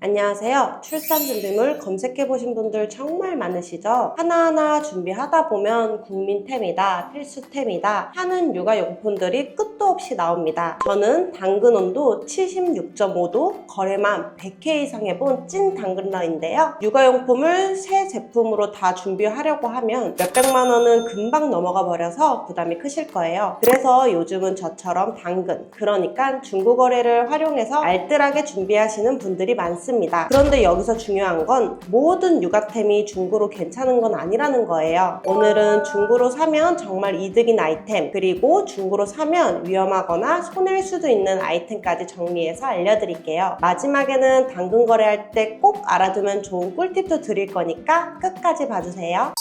안녕하세요. 출산 준비물 검색해보신 분들 정말 많으시죠? 하나하나 준비하다 보면 국민템이다, 필수템이다 하는 육아용품들이 끝도 없이 나옵니다. 저는 당근 온도 76.5도, 거래만 100회 이상 해본 찐 당근러인데요. 육아용품을 새 제품으로 다 준비하려고 하면 몇백만 원은 금방 넘어가 버려서 부담이 크실 거예요. 그래서 요즘은 저처럼 당근, 그러니까 중고거래를 활용해서 알뜰하게 준비하시는 분들이 많습니다. 그런데 여기서 중요한 건 모든 육아템이 중고로 괜찮은 건 아니라는 거예요. 오늘은 중고로 사면 정말 이득인 아이템, 그리고 중고로 사면 위험하거나 손해일 수도 있는 아이템까지 정리해서 알려드릴게요. 마지막에는 당근 거래할 때 꼭 알아두면 좋은 꿀팁도 드릴 거니까 끝까지 봐주세요.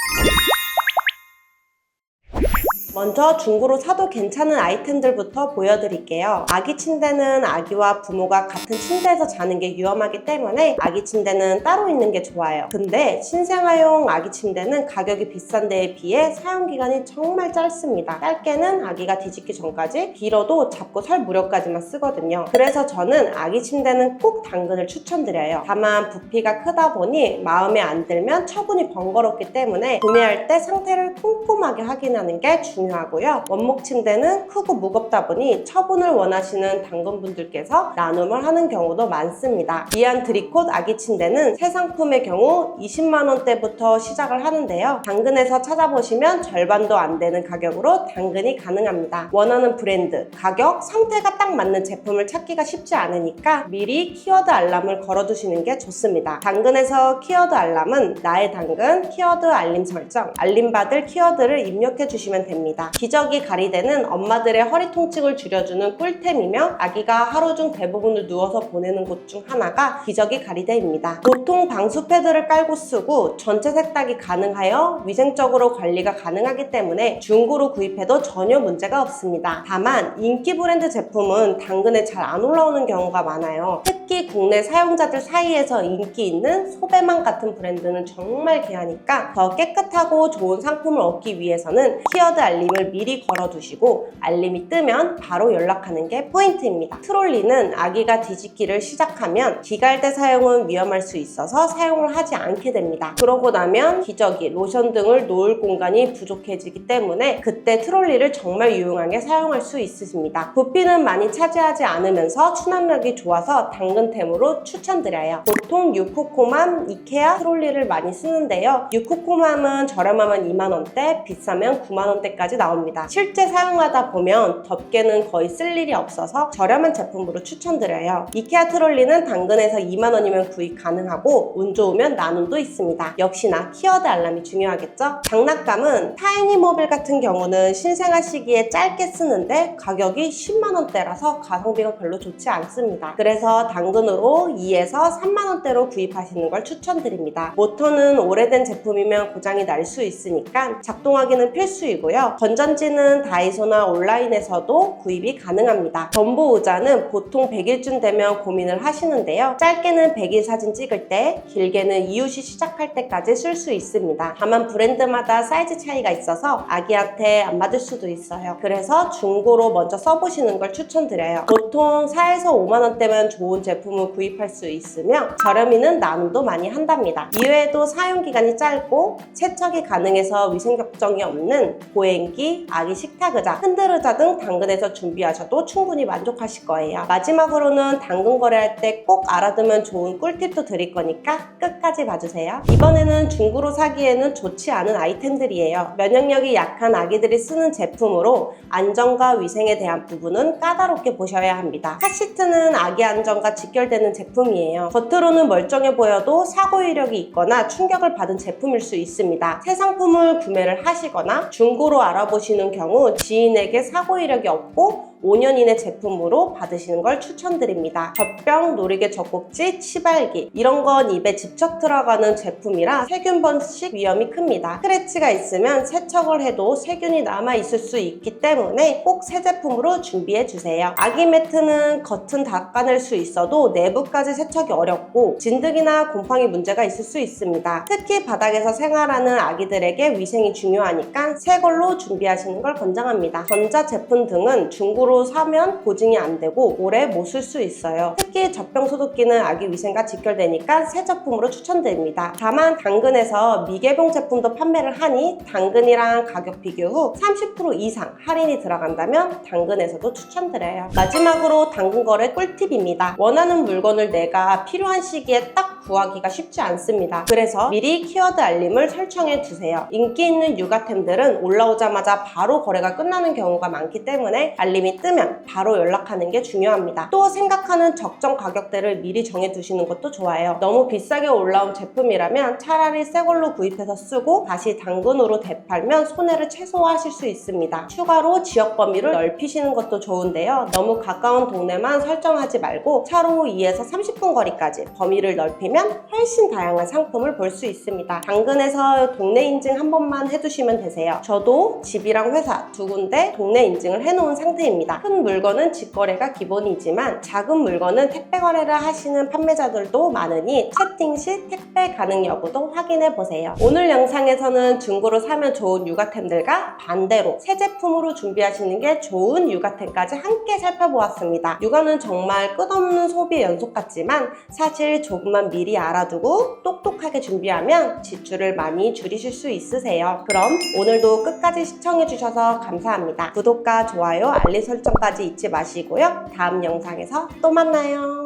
먼저 중고로 사도 괜찮은 아이템들부터 보여드릴게요. 아기 침대는 아기와 부모가 같은 침대에서 자는 게 위험하기 때문에 아기 침대는 따로 있는 게 좋아요. 근데 신생아용 아기 침대는 가격이 비싼 데에 비해 사용기간이 정말 짧습니다. 짧게는 아기가 뒤집기 전까지, 길어도 잡고 살 무렵까지만 쓰거든요. 그래서 저는 아기 침대는 꼭 당근을 추천드려요. 다만 부피가 크다 보니 마음에 안 들면 처분이 번거롭기 때문에 구매할 때 상태를 꼼꼼하게 확인하는 게 중요합니다. 하고요. 원목 침대는 크고 무겁다 보니 처분을 원하시는 당근분들께서 나눔을 하는 경우도 많습니다. 이안 드리콧 아기 침대는 새 상품의 경우 20만 원대부터 시작을 하는데요. 당근에서 찾아보시면 절반도 안 되는 가격으로 당근이 가능합니다. 원하는 브랜드, 가격, 상태가 딱 맞는 제품을 찾기가 쉽지 않으니까 미리 키워드 알람을 걸어두시는 게 좋습니다. 당근에서 키워드 알람은 나의 당근, 키워드 알림 설정, 알림받을 키워드를 입력해 주시면 됩니다. 기저귀 가리대는 엄마들의 허리 통증을 줄여주는 꿀템이며 아기가 하루 중 대부분을 누워서 보내는 곳 중 하나가 기저귀 가리대입니다. 보통 방수 패드를 깔고 쓰고 전체 세탁이 가능하여 위생적으로 관리가 가능하기 때문에 중고로 구입해도 전혀 문제가 없습니다. 다만 인기 브랜드 제품은 당근에 잘 안 올라오는 경우가 많아요. 특히 국내 사용자들 사이에서 인기 있는 소배망 같은 브랜드는 정말 귀하니까 더 깨끗하고 좋은 상품을 얻기 위해서는 키워드 알림을 미리 걸어두시고 알림이 뜨면 바로 연락하는 게 포인트입니다. 트롤리는 아기가 뒤집기를 시작하면 기갈대 사용은 위험할 수 있어서 사용을 하지 않게 됩니다. 그러고 나면 기저귀, 로션 등을 놓을 공간이 부족해지기 때문에 그때 트롤리를 정말 유용하게 사용할 수 있으십니다. 부피는 많이 차지하지 않으면서 수납력이 좋아서 당근템으로 추천드려요. 보통 유코코맘, 이케아 트롤리를 많이 쓰는데요. 유코코맘은 저렴하면 2만 원대, 비싸면 9만 원대까지 나옵니다. 실제 사용하다 보면 덮개는 거의 쓸 일이 없어서 저렴한 제품으로 추천드려요. 이케아 트롤리는 당근에서 2만 원이면 구입 가능하고 운 좋으면 나눔도 있습니다. 역시나 키워드 알람이 중요하겠죠? 장난감은 타이니모빌 같은 경우는 신생아 시기에 짧게 쓰는데 가격이 10만 원대라서 가성비가 별로 좋지 않습니다. 그래서 당근으로 2에서 3만 원대로 구입하시는 걸 추천드립니다. 모터는 오래된 제품이면 고장이 날 수 있으니까 작동하기는 필수이고요. 건전지는 다이소나 온라인에서도 구입이 가능합니다. 전보 의자는 보통 100일쯤 되면 고민을 하시는데요. 짧게는 100일 사진 찍을 때, 길게는 이웃이 시작할 때까지 쓸 수 있습니다. 다만 브랜드마다 사이즈 차이가 있어서 아기한테 안 맞을 수도 있어요. 그래서 중고로 먼저 써보시는 걸 추천드려요. 보통 4에서 5만 원대면 좋은 제품을 구입할 수 있으며 저렴이는 나눔도 많이 한답니다. 이외에도 사용기간이 짧고 세척이 가능해서 위생 걱정이 없는 보행기, 아기 식탁의자, 흔들의자 등 당근에서 준비하셔도 충분히 만족하실 거예요. 마지막으로는 당근 거래할 때 꼭 알아두면 좋은 꿀팁도 드릴 거니까 끝까지 봐주세요. 이번에는 중고로 사기에는 좋지 않은 아이템들이에요. 면역력이 약한 아기들이 쓰는 제품으로 안전과 위생에 대한 부분은 까다롭게 보셔야 합니다. 카시트는 아기 안전과 직결되는 제품이에요. 겉으로는 멀쩡해 보여도 사고 이력이 있거나 충격을 받은 제품일 수 있습니다. 새 상품을 구매를 하시거나 중고로 알아보시는 경우 지인에게 사고 이력이 없고 5년 이내 제품으로 받으시는 걸 추천드립니다. 젖병, 놀이개 젖꼭지, 치발기 이런 건 입에 직접 들어가는 제품이라 세균 번식 위험이 큽니다. 스크래치가 있으면 세척을 해도 세균이 남아있을 수 있기 때문에 꼭 새 제품으로 준비해주세요. 아기 매트는 겉은 닦아낼 수 있어도 내부까지 세척이 어렵고 진드기나 곰팡이 문제가 있을 수 있습니다. 특히 바닥에서 생활하는 아기들에게 위생이 중요하니까 새 걸로 준비하시는 걸 권장합니다. 전자제품 등은 중고로 중고로 사면 보증이 안 되고 오래 못 쓸 수 있어요. 특히 젖병 소독기는 아기 위생과 직결되니까 새 제품으로 추천드립니다. 다만 당근에서 미개봉 제품도 판매를 하니 당근이랑 가격 비교 후 30% 이상 할인이 들어간다면 당근에서도 추천드려요. 마지막으로 당근 거래 꿀팁입니다. 원하는 물건을 내가 필요한 시기에 딱 구하기가 쉽지 않습니다. 그래서 미리 키워드 알림을 설정해 두세요. 인기 있는 육아템들은 올라오자마자 바로 거래가 끝나는 경우가 많기 때문에 알림이 뜨면 바로 연락하는 게 중요합니다. 또 생각하는 적정 가격대를 미리 정해 두시는 것도 좋아요. 너무 비싸게 올라온 제품이라면 차라리 새 걸로 구입해서 쓰고 다시 당근으로 되팔면 손해를 최소화하실 수 있습니다. 추가로 지역 범위를 넓히시는 것도 좋은데요. 너무 가까운 동네만 설정하지 말고 차로 2에서 30분 거리까지 범위를 넓히면 훨씬 다양한 상품을 볼 수 있습니다. 당근에서 동네 인증 한 번만 해두시면 되세요. 저도 집이랑 회사 두 군데 동네 인증을 해놓은 상태입니다. 큰 물건은 직거래가 기본이지만 작은 물건은 택배 거래를 하시는 판매자들도 많으니 채팅 시 택배 가능 여부도 확인해 보세요. 오늘 영상에서는 중고로 사면 좋은 육아템들과 반대로 새 제품으로 준비하시는 게 좋은 육아템까지 함께 살펴보았습니다. 육아는 정말 끝없는 소비의 연속 같지만 사실 조금만 미리 알아두고 똑똑하게 준비하면 지출을 많이 줄이실 수 있으세요. 그럼 오늘도 끝까지 시청해주셔서 감사합니다. 구독과 좋아요, 알림 설정까지 잊지 마시고요. 다음 영상에서 또 만나요.